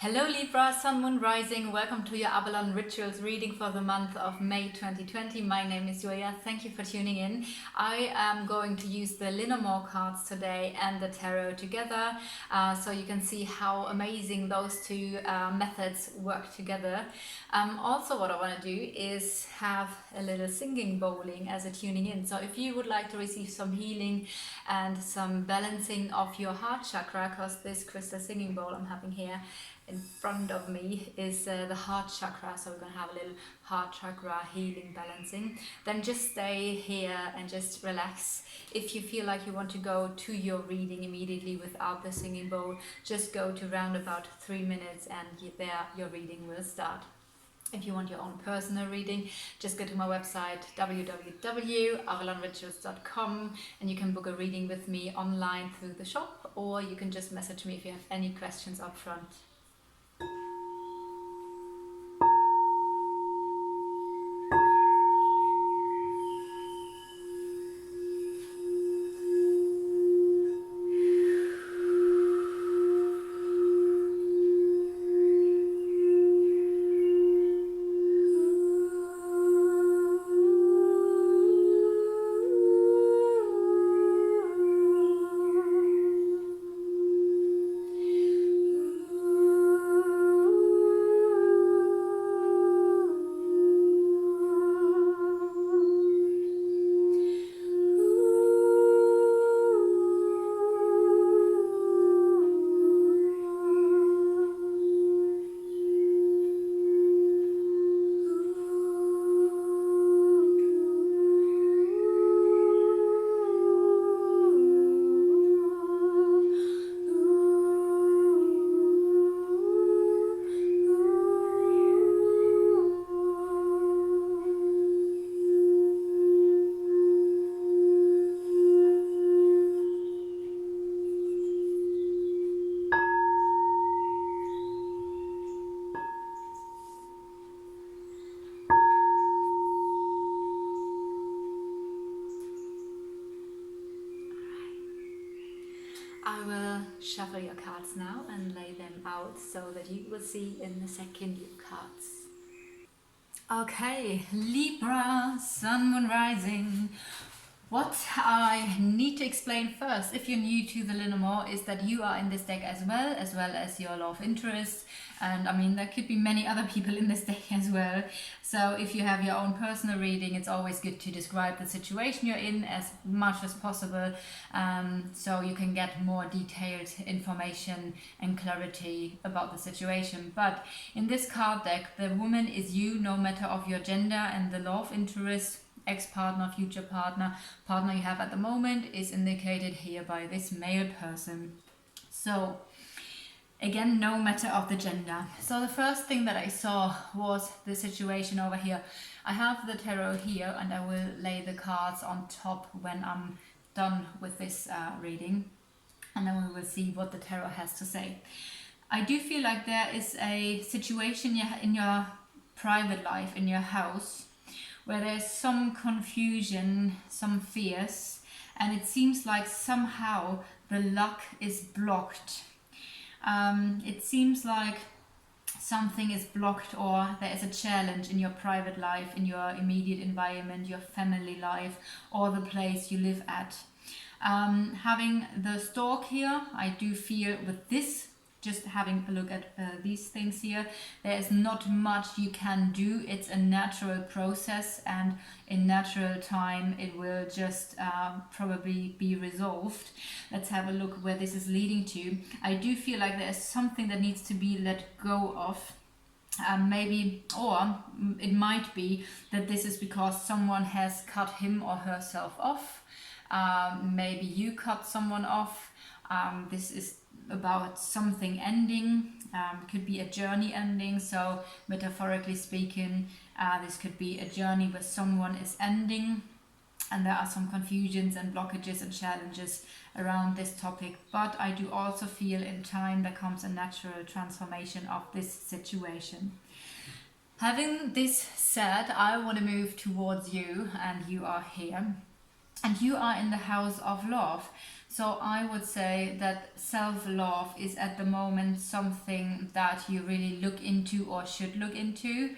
Hello Libra, Sun, Moon, Rising. Welcome to your Avalon Rituals reading for the month of May 2020. My name is Julia. Thank you for tuning in. I am going to use the Lenormand cards today and the tarot together so you can see how amazing those two methods work together. Also what I want to do is have a little singing bowling as a tuning in. So if you would like to receive some healing and some balancing of your heart chakra, because this crystal singing bowl I'm having here in front of me is the heart chakra, so we're going to have a little heart chakra healing balancing. Then just stay here and just relax. If you feel like you want to go to your reading immediately without the singing bowl, just go to round about 3 minutes and there your reading will start. If you want your own personal reading, just go to my website www.avalonrituals.com and you can book a reading with me online through the shop, or you can just message me if you have any questions up front. I will shuffle your cards now and lay them out so that you will see in a second your cards. Okay, Libra, Sun, Moon, Rising. What I need to explain first, if you're new to the Lenormand, is that you are in this deck as well as your love interest. And I mean, there could be many other people in this deck as well. So if you have your own personal reading, it's always good to describe the situation you're in as much as possible, so you can get more detailed information and clarity about the situation. But in this card deck, the woman is you, no matter of your gender, and the love interest, ex-partner, future partner you have at the moment is indicated here by this male person. So again, no matter of the gender. So the first thing that I saw was the situation over here. I have the tarot here and I will lay the cards on top when I'm done with this reading, and then we will see what the tarot has to say. I do feel like there is a situation in your private life, in your house, where there's some confusion, some fears, and it seems like somehow the luck is blocked. It seems like something is blocked, or there is a challenge in your private life, in your immediate environment, your family life, or the place you live at. Having the stork here, I do feel with this, just having a look at these things here, there is not much you can do. It's a natural process, and in natural time it will just probably be resolved. Let's have a look where this is leading to. I do feel like there is something that needs to be let go of. Maybe, or it might be that this is because someone has cut him or herself off. Maybe you cut someone off. This is about something ending. Could be a journey ending. So metaphorically speaking, this could be a journey where someone is ending, and there are some confusions and blockages and challenges around this topic. But I do also feel in time there comes a natural transformation of this situation. Having this said, I want to move towards you, and you are here. and you are in the house of love. So I would say that self-love is at the moment something that you really look into or should look into.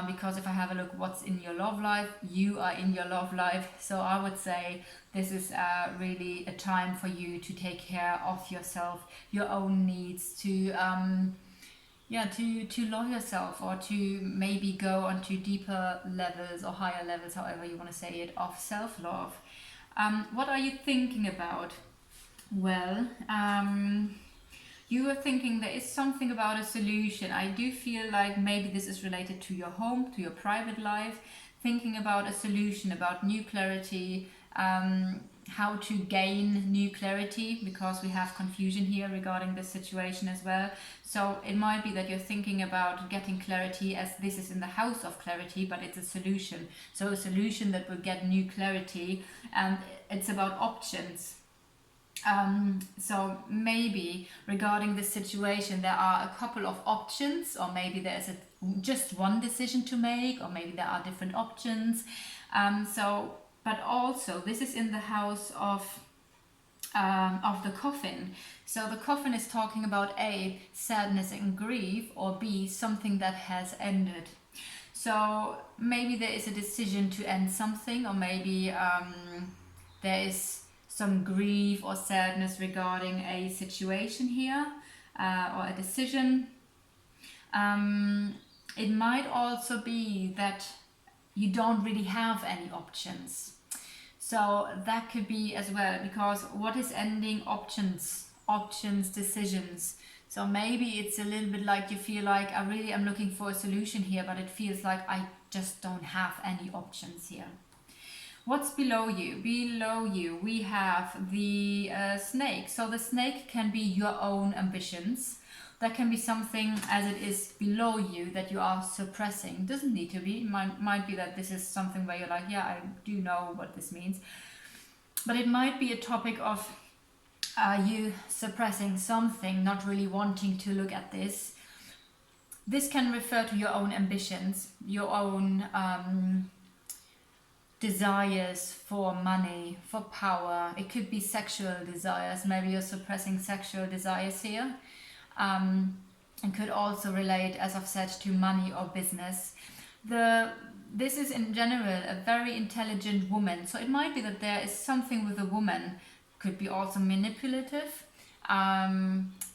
Because if I have a look what's in your love life, you are in your love life. So I would say this is really a time for you to take care of yourself, your own needs, to love yourself, or to maybe go onto deeper levels or higher levels, however you want to say it, of self-love. What are you thinking about? Well, you were thinking there is something about a solution. I do feel like maybe this is related to your home, to your private life, thinking about a solution, about new clarity, how to gain new clarity, because we have confusion here regarding this situation as well. So it might be that you're thinking about getting clarity, as this is in the house of clarity, but it's a solution. So a solution that will get new clarity, and it's about options. So maybe regarding this situation there are a couple of options, or maybe there's just one decision to make, or maybe there are different options. But also this is in the house of the coffin. So the coffin is talking about A, sadness and grief, or B, something that has ended. So maybe there is a decision to end something, or maybe there is some grief or sadness regarding a situation here, or a decision. It might also be that you don't really have any options. So that could be as well, because what is ending? Options, decisions. So maybe it's a little bit like you feel like I really am looking for a solution here, but it feels like I just don't have any options here. What's below you? Below you we have the snake. So the snake can be your own ambitions. That can be something as it is below you that you are suppressing. It doesn't need to be. It might be that this is something where you're like, yeah, I do know what this means. But it might be a topic of you suppressing something, not really wanting to look at this. This can refer to your own ambitions, your own desires for money, for power. It could be sexual desires. Maybe you're suppressing sexual desires here. And could also relate, as I've said, to money or business. This is in general a very intelligent woman. So it might be that there is something with a woman. Could be also manipulative.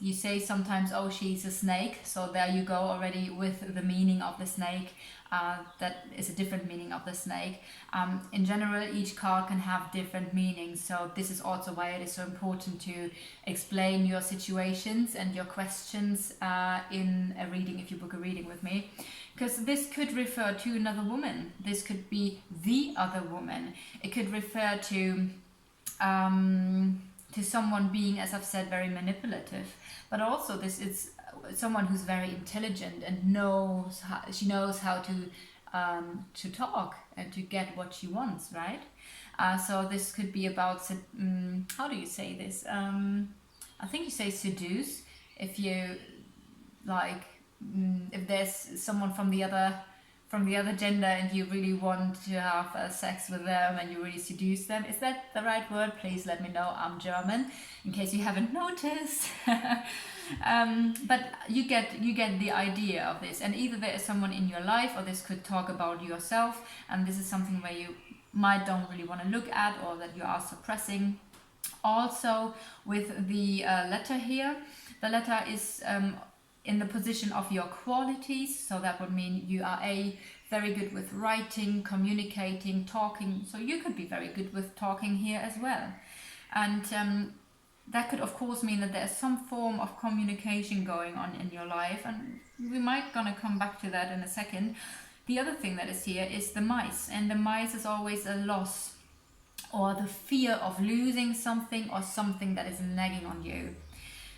You say sometimes, oh, she's a snake. So there you go already with the meaning of the snake. That is a different meaning of the snake. In general, each card can have different meanings. So this is also why it is so important to explain your situations and your questions in a reading, if you book a reading with me. Because this could refer to another woman. This could be the other woman. It could refer to someone being, as I've said, very manipulative. But also this is someone who's very intelligent and she knows how to talk and to get what she wants, right? So this could be about how do you say this? I think you say seduce. If you like, if there's someone from the other gender and you really want to have sex with them and you really seduce them. Is that the right word? Please let me know. I'm German, in case you haven't noticed. But you get the idea of this, and either there is someone in your life, or this could talk about yourself, and this is something where you might don't really want to look at, or that you are suppressing. Also with the letter here, the letter is in the position of your qualities. So that would mean you are very good with writing, communicating, talking. So you could be very good with talking here as well. And that could of course mean that there's some form of communication going on in your life, and we might gonna come back to that in a second. The other thing that is here is the mice, and the mice is always a loss, or the fear of losing something, or something that is nagging on you.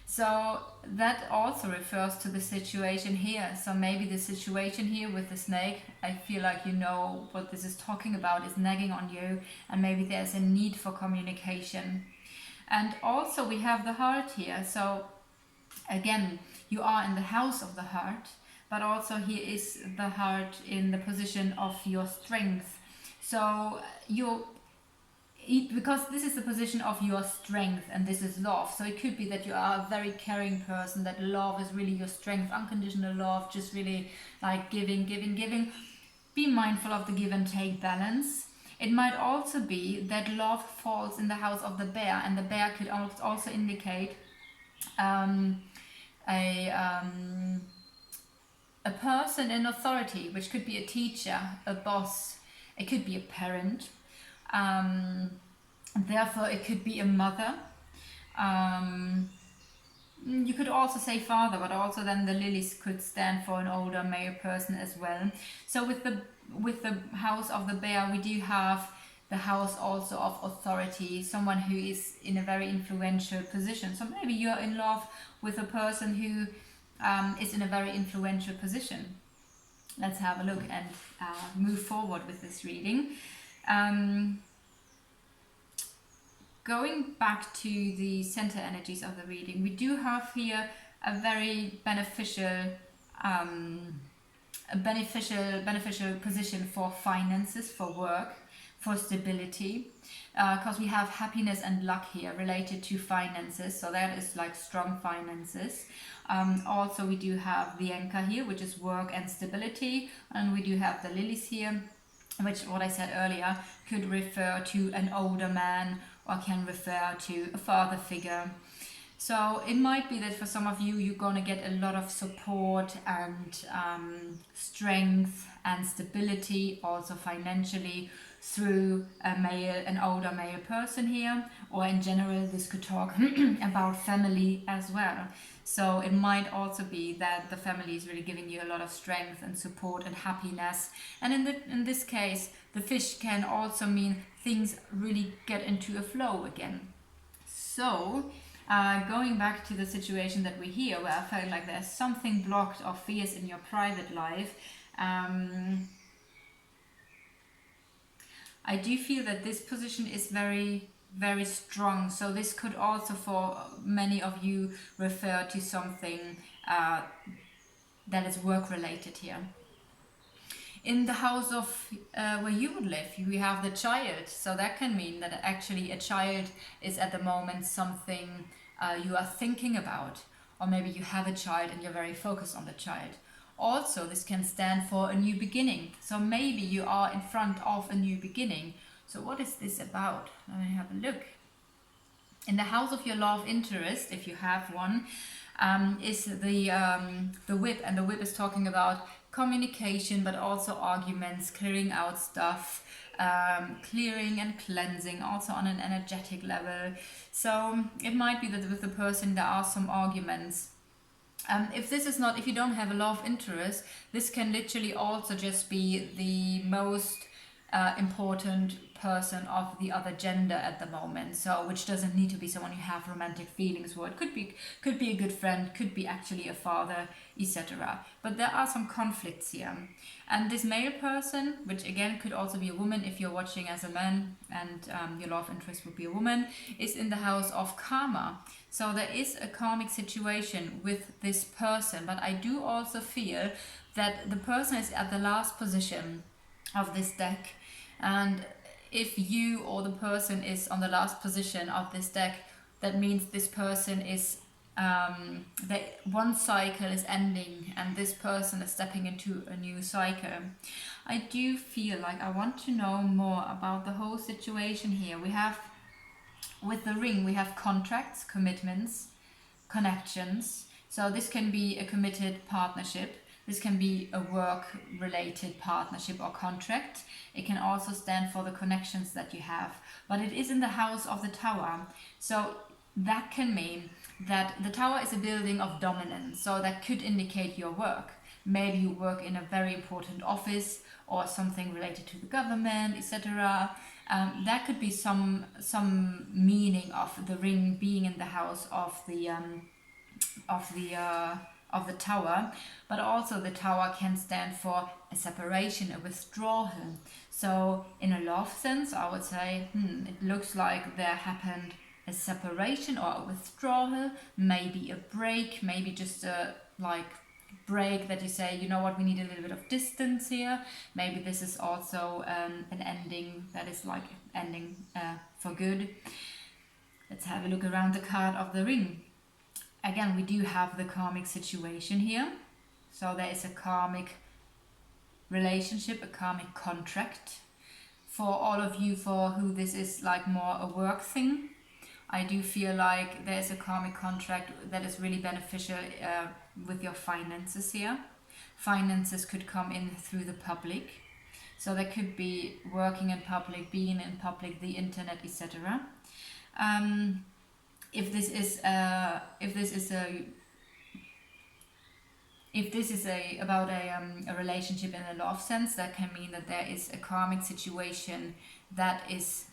So that also refers to the situation here. So maybe the situation here with the snake, I feel like you know what this is talking about, is nagging on you, and maybe there's a need for communication. And also we have the heart here. So again, you are in the house of the heart, but also here is the heart in the position of your strength. So because this is the position of your strength and this is love, so it could be that you are a very caring person, that love is really your strength, unconditional love, just really like giving, giving, giving. Be mindful of the give and take balance. It might also be that love falls in the house of the bear, and the bear could also indicate a person in authority, which could be a teacher, a boss, it could be a parent. Therefore, it could be a mother. You could also say father, but also then the lilies could stand for an older male person as well. So with the house of the bear, we do have the house also of authority, someone who is in a very influential position. So maybe you're in love with a person who is in a very influential position. Let's have a look and move forward with this reading. Going back to the center energies of the reading, we do have here a very beneficial position for finances, for work, for stability, because we have happiness and luck here related to finances, so that is like strong finances. Also we do have the anchor here, which is work and stability, and we do have the lilies here, which, what I said earlier, could refer to an older man or can refer to a father figure. So it might be that for some of you, you're going to get a lot of support and strength and stability, also financially, through an older male person here, or in general this could talk about family as well. So it might also be that the family is really giving you a lot of strength and support and happiness. And in this case, the fish can also mean things really get into a flow again. So going back to the situation that we're here, where I felt like there's something blocked or fierce in your private life, I do feel that this position is very, very strong. So this could also, for many of you, refer to something that is work related here. In the house of where you would live, we have the child. So that can mean that actually a child is at the moment something you are thinking about. Or maybe you have a child and you're very focused on the child. Also, this can stand for a new beginning. So maybe you are in front of a new beginning. So what is this about? Let me have a look. In the house of your love interest, if you have one, is the whip. And the whip is talking about communication, but also arguments, clearing out stuff, clearing and cleansing, also on an energetic level. So it might be that with the person there are some arguments. If you don't have a love interest, this can literally also just be the most important person of the other gender at the moment. So, which doesn't need to be someone you have romantic feelings for. It could be a good friend, could be actually a father, etc. But there are some conflicts here. And this male person, which again could also be a woman if you're watching as a man and your love interest would be a woman, is in the house of karma. So there is a karmic situation with this person, but I do also feel that the person is at the last position of this deck, and if you or the person is on the last position of this deck, that means this person is that one cycle is ending and this person is stepping into a new cycle. I do feel like I want to know more about the whole situation here. We have, with the ring, we have contracts, commitments, connections. So this can be a committed partnership. This can be a work-related partnership or contract. It can also stand for the connections that you have. But it is in the house of the tower. So that can mean that the tower is a building of dominance. So that could indicate your work. Maybe you work in a very important office or something related to the government, etc. That could be some meaning of the ring being in the house of the tower, but also the tower can stand for a separation, a withdrawal. So in a love sense, I would say, it looks like there happened a separation or a withdrawal, maybe a break, maybe just a break, that you say, you know what, we need a little bit of distance here. Maybe this is also an ending that is like ending for good. Let's have a look around the card of the ring. Again, we do have the karmic situation here. So there is a karmic relationship, a karmic contract. For all of you for who this is like more a work thing, I do feel like there's a karmic contract that is really beneficial with your finances here. Finances could come in through the public. So there could be working in public, being in public, the internet, etc. If this is about a relationship in a love sense, that can mean that there is a karmic situation that is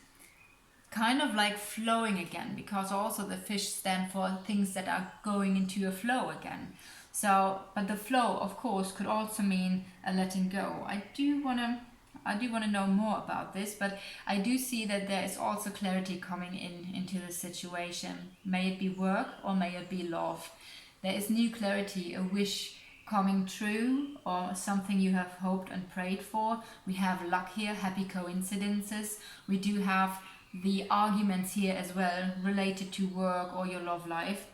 kind of like flowing again, because also the fish stand for things that are going into a flow again. So, but the flow, of course, could also mean a letting go. I do want to know more about this, but I do see that there is also clarity coming into the situation. May it be work or may it be love. There is new clarity, a wish coming true, or something you have hoped and prayed for. We have luck here, happy coincidences. We do have the arguments here as well related to work or your love life.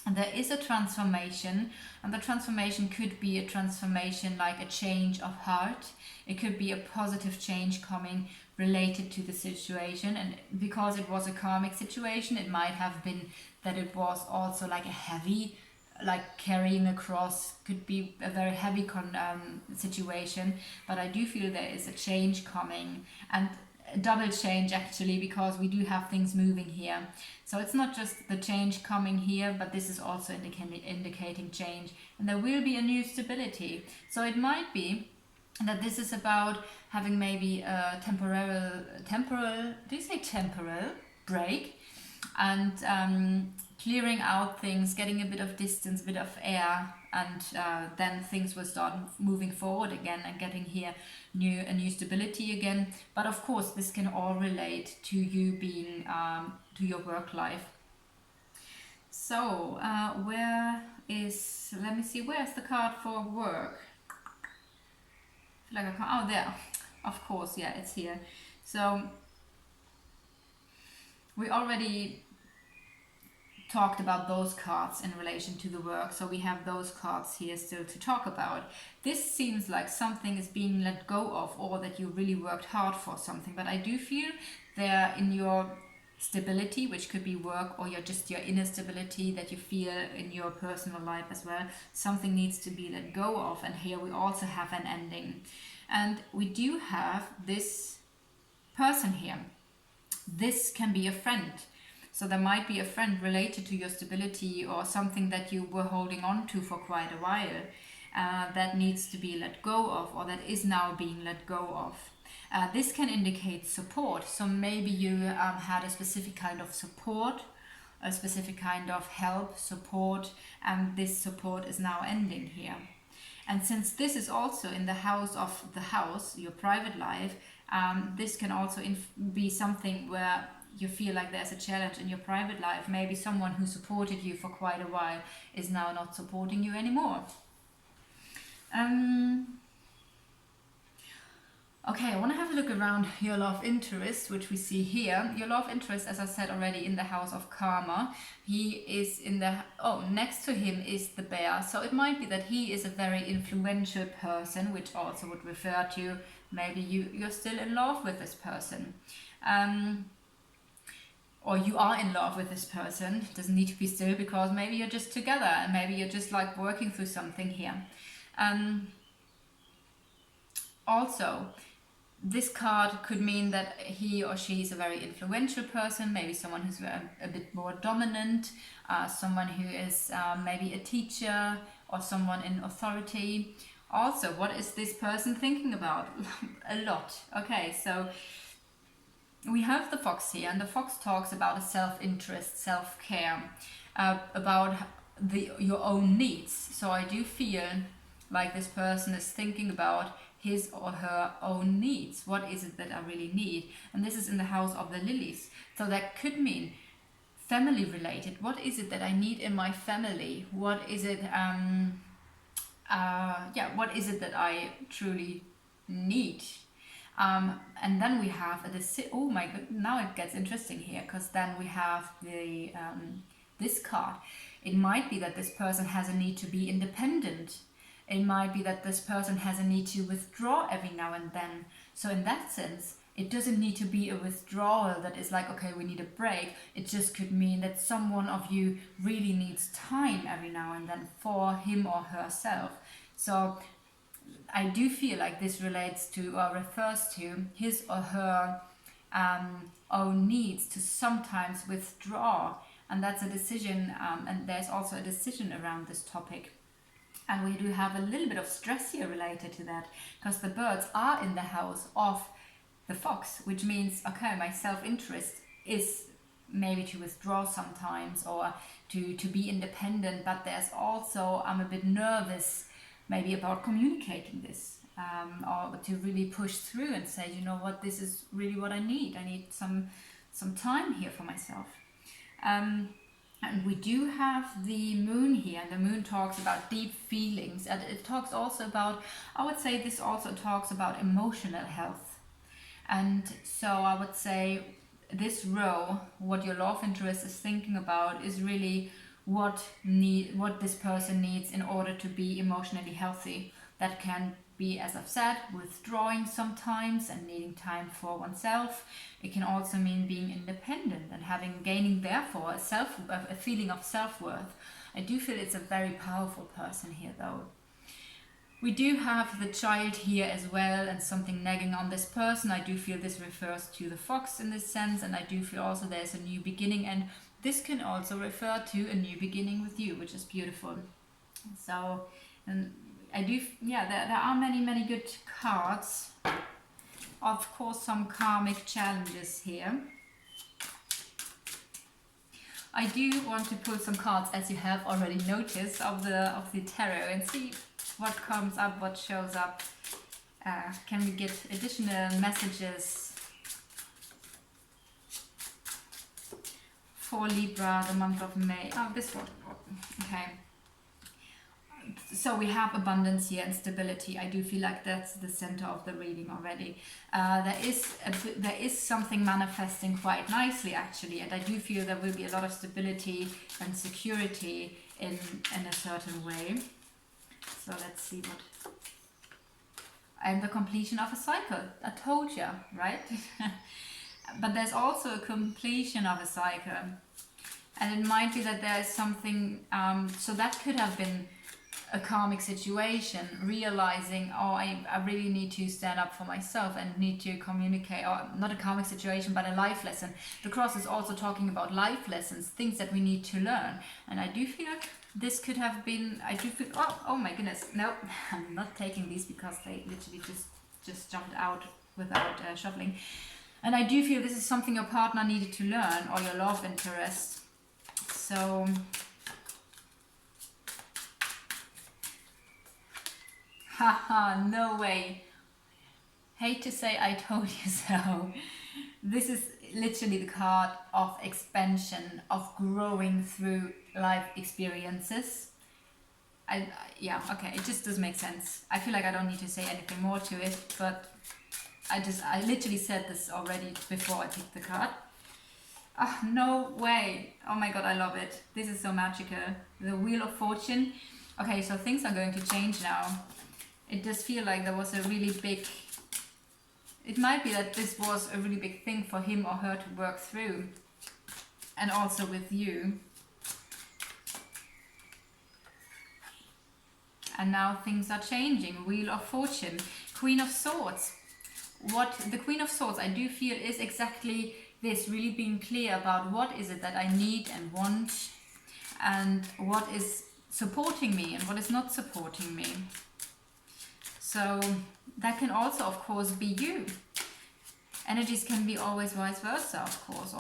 And there is a transformation, and the transformation could be a transformation like a change of heart. It could be a positive change coming related to the situation, and because it was a karmic situation, it might have been that it was also like a heavy, like carrying a cross, could be a very heavy situation. But I do feel there is a change coming, and a double change actually, because we do have things moving here. So it's not just the change coming here, but this is also indicating change, and there will be a new stability. So it might be that this is about having maybe a temporal break, and clearing out things, getting a bit of distance, a bit of air, and then things will start moving forward again and getting here a new stability again. But of course, this can all relate to you being to your work life. So let me see, where's the card for work? I feel like I can't, oh, there, of course, yeah, it's here. So we already talked about those cards in relation to the work, so we have those cards here still to talk about. This seems like something is being let go of, or that you really worked hard for something, but I do feel there in your stability, which could be work, or your inner stability that you feel in your personal life as well, something needs to be let go of. And here we also have an ending, and we do have this person here. This can be a friend. So there might be a friend related to your stability, or something that you were holding on to for quite a while that needs to be let go of, or that is now being let go of. This can indicate support. So maybe you had a specific kind of support, a specific kind of help, support, and this support is now ending here. And since this is also in the house of the house, your private life, this can also be something where you feel like there's a challenge in your private life. Maybe someone who supported you for quite a while is now not supporting you anymore. Okay, I want to have a look around your love interest, which we see here. Your love interest, as I said already, in the house of karma. He is in the, next to him is the bear. So it might be that he is a very influential person, which also would refer to maybe you're still in love with this person. Or you are in love with this person. It doesn't need to be still, because maybe you're just together, and maybe you're just like working through something here. Also, this card could mean that he or she is a very influential person, maybe someone who's a bit more dominant, someone who is maybe a teacher, or someone in authority. Also, what is this person thinking about? A lot. Okay, so we have the fox here, and the fox talks about a self-interest, self-care, about your own needs. So I do feel like this person is thinking about his or her own needs. What is it that I really need? And this is in the house of the lilies. So that could mean family related. What is it that I need in my family? What is it what is it that I truly need? And then we have oh my god, now it gets interesting here, because then we have the this card. It might be that this person has a need to be independent. It might be that this person has a need to withdraw every now and then. So in that sense, it doesn't need to be a withdrawal that is like, okay, we need a break. It just could mean that someone of you really needs time every now and then for him or herself. So I do feel like this relates to or refers to his or her own needs to sometimes withdraw. And that's a decision, and there's also a decision around this topic. And we do have a little bit of stress here related to that, because the birds are in the house of the fox, which means, okay, my self-interest is maybe to withdraw sometimes or to be independent, but there's also, I'm a bit nervous maybe about communicating this, or to really push through and say, you know what, this is really what I need. I need some time here for myself. And we do have the moon here, and the moon talks about deep feelings, and it talks also about, I would say this also talks about emotional health. And so I would say this row, what your love interest is thinking about, is really what this person needs in order to be emotionally healthy. That can be, as I've said, withdrawing sometimes and needing time for oneself. It can also mean being independent and gaining therefore a feeling of self-worth. I do feel it's a very powerful person here though. We do have the child here as well, and something nagging on this person. I do feel this refers to the fox in this sense, and I do feel also there's a new beginning, and this can also refer to a new beginning with you, which is beautiful. So, and I do, there are many good cards. Of course, some karmic challenges here. I do want to pull some cards, as you have already noticed, of the tarot, and see what comes up, what shows up. Can we get additional messages for Libra, the month of May? Oh, this one. Okay. So we have abundance here and stability. I do feel like that's the center of the reading already. There is something manifesting quite nicely actually, and I do feel there will be a lot of stability and security in a certain way. So let's see what. And the completion of a cycle. I told you, right? But there's also a completion of a cycle, and it might be that there is something. So that could have been a karmic situation, realizing, oh, I really need to stand up for myself and need to communicate, or not a karmic situation, but a life lesson. The cross is also talking about life lessons, things that we need to learn. And I do feel this could have been, I do feel, oh my goodness, no, I'm not taking these because they literally just jumped out without shuffling. And I do feel this is something your partner needed to learn, or your love interest. So haha, no way. Hate to say I told you so. This is literally the card of expansion, of growing through life experiences. Yeah, okay, it just does make sense. I feel like I don't need to say anything more to it, but I literally said this already before I picked the card. Oh, no way. Oh my god, I love it. This is so magical. The Wheel of Fortune. Okay, so things are going to change now. It does feel like there was a really big... It might be that this was a really big thing for him or her to work through. And also with you. And now things are changing. Wheel of Fortune. Queen of Swords. What the Queen of Swords, I do feel, is exactly this. Really being clear about what is it that I need and want. And what is supporting me and what is not supporting me. So that can also, of course, be you. Energies can be always vice versa, of course.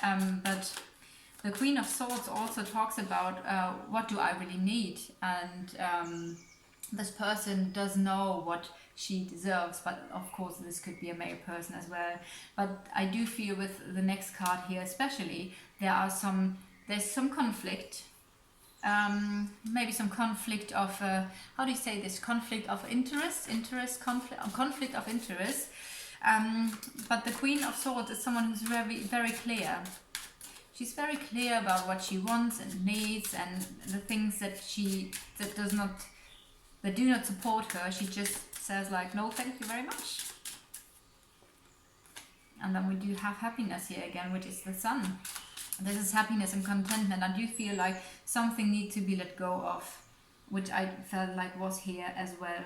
But the Queen of Swords also talks about what do I really need. And this person does know what she deserves. But of course, this could be a male person as well. But I do feel with the next card here especially, there's some conflict maybe some conflict of, how do you say this, conflict of conflict of interest. But the Queen of Swords is someone who's very, very clear. She's very clear about what she wants and needs, and the things that do not support her. She just says like, no, thank you very much. And then we do have happiness here again, which is the Sun. This is happiness and contentment. I do feel like something needs to be let go of, which I felt like was here as well.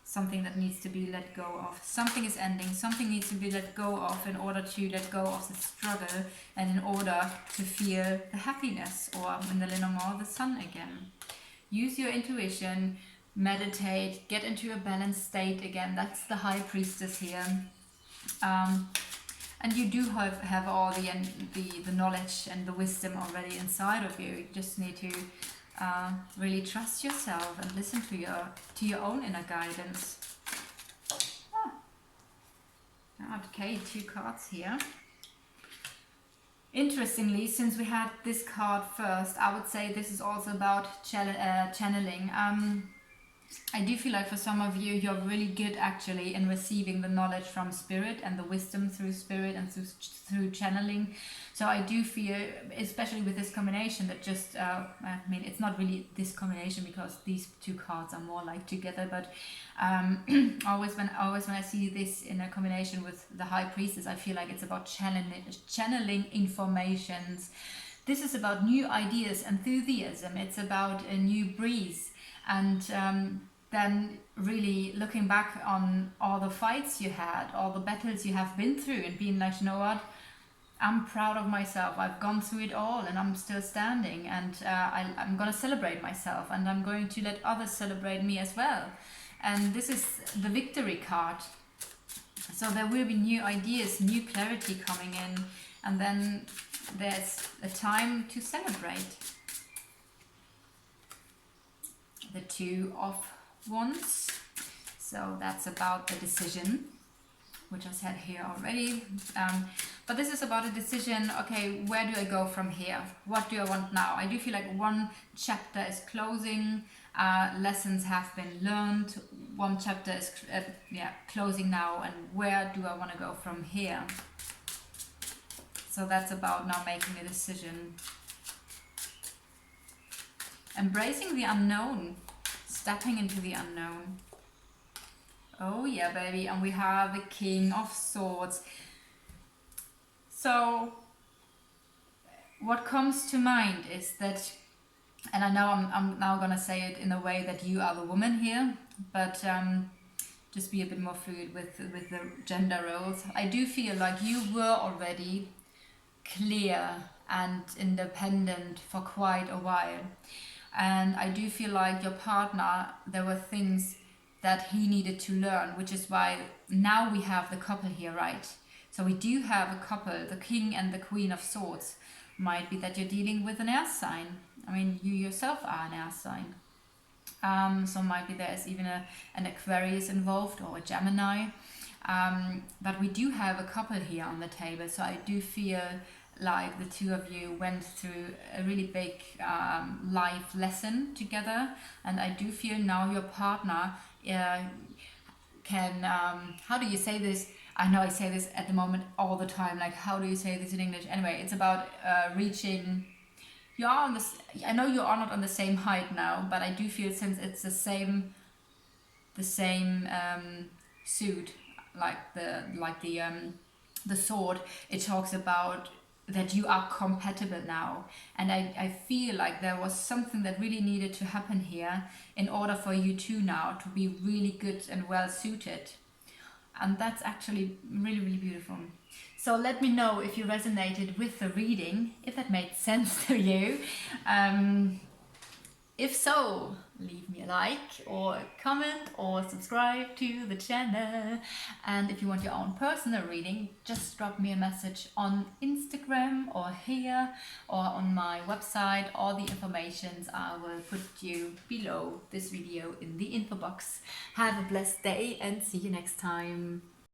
Something that needs to be let go of. Something is ending. Something needs to be let go of in order to let go of the struggle and in order to feel the happiness, or in the Lenormand, the Sun again. Use your intuition, meditate, get into a balanced state again. That's the High Priestess here. And you do have all the knowledge and the wisdom already inside of you. You just need to really trust yourself and listen to your own inner guidance. Okay, 2 cards here. Interestingly, since we had this card first, I would say this is also about channeling. I do feel like for some of you, you're really good actually in receiving the knowledge from spirit and the wisdom through spirit and through channeling. So I do feel, especially with this combination, that just, I mean, it's not really this combination because these 2 cards are more like together, but always when I see this in a combination with the High Priestess, I feel like it's about channeling informations. This is about new ideas, enthusiasm. It's about a new breeze. And then really looking back on all the fights you had, all the battles you have been through, and being like, you know what, I'm proud of myself. I've gone through it all and I'm still standing, and I'm going to celebrate myself, and I'm going to let others celebrate me as well. And this is the Victory card. So there will be new ideas, new clarity coming in, and then there's a time to celebrate. The 2 of Wands, so that's about the decision, which I said here already, but this is about a decision. Okay, where do I go from here? What do I want now? I do feel like one chapter is closing, lessons have been learned, one chapter is closing now, and where do I want to go from here? So that's about now making a decision. Embracing the unknown, stepping into the unknown. Oh yeah, baby. And we have the King of Swords. So what comes to mind is that, and I know I'm now gonna say it in a way that you are the woman here, but just be a bit more fluid with the gender roles. I do feel like you were already clear and independent for quite a while. And I do feel like your partner, there were things that he needed to learn, which is why now we have the couple here, right? So we do have a couple, the King and the Queen of Swords. Might be that you're dealing with an air sign. I mean, you yourself are an air sign. So might be there's even an Aquarius involved, or a Gemini. But we do have a couple here on the table. So I do feel like the 2 of you went through a really big life lesson together, and I do feel now your partner can, how do you say this? I know I say this at the moment all the time, like how do you say this in English? Anyway, it's about reaching, you are on this, I know you are not on the same height now, but I do feel since it's the same suit, like the sword, it talks about that you are compatible now. And I feel like there was something that really needed to happen here in order for you two now to be really good and well suited. And that's actually really, really beautiful. So let me know if you resonated with the reading, if that made sense to you. If so, leave me a like or a comment or subscribe to the channel. And if you want your own personal reading, just drop me a message on Instagram or here or on my website. All the informations I will put you below this video in the info box. Have a blessed day and see you next time.